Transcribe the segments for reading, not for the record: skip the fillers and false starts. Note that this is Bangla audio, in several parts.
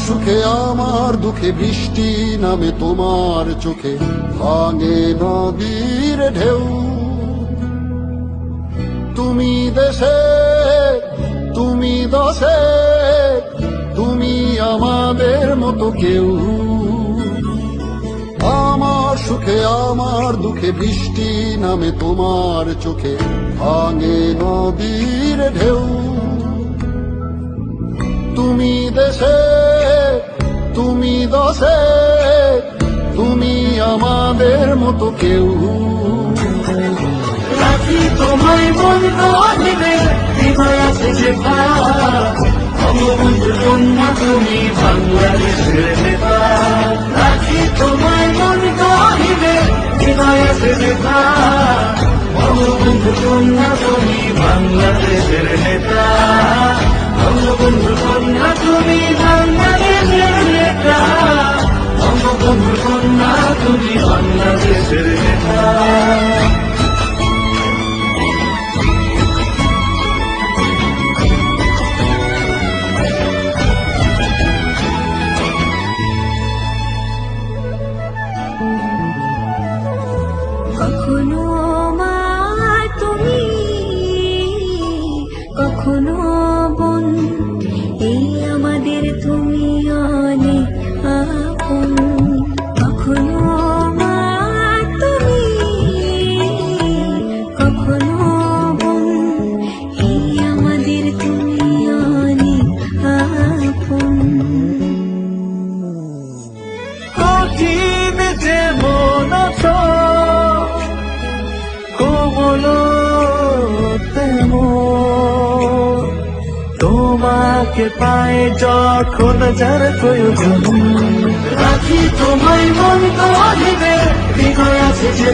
সুখে আমার দুঃখে বৃষ্টি নামে তোমার চোখে, ভাঙে নদীর ঢেউ। তুমি দেশে তুমি দশে, তুমি আমাদের মতো কেউ। আমার সুখে আমার দুঃখে বৃষ্টি নামে তোমার চোখে, ভাঙে নদীর ঢেউ। তুমি দেশে তুমি দশে, তুমি আমাদের মতো কেউ। রাখি তোমায় মন গহীনে, হৃদয় আছে যে বঙ্গবন্ধু কন্যা তুমি বাংলাদেশের নেতা। রাখি তোমায় মন গহীনে, হৃদয় আছে যে বঙ্গবন্ধু কন্যা তুমি বাংলাদেশের নেতা। বঙ্গবন্ধু কন্যা তুমি বাংলাদেশের নেতা। বঙ্গবন্ধু কন্যা তুমি বাংলাদেশের নেতা। কখনো মা তুমি, কখনো বোন, এই আমাদের তুমি অনেক আপন। কখনো মা তুমি, কখনো বোন, এই আমাদের তুমি অনেক আপন। কঠিন যেমন আছো, কোমল তেমন, তোমাকে পায় যখন যার প্রয়োজন। রাখি তোমায় মন গহীনে, হৃদয় আছে যে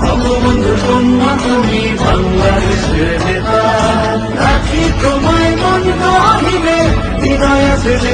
বঙ্গবন্ধু কন্যা তুমি বাংলাদেশের নেতা। রাখি তোমায় মন গহীনে, হৃদয় আছে যে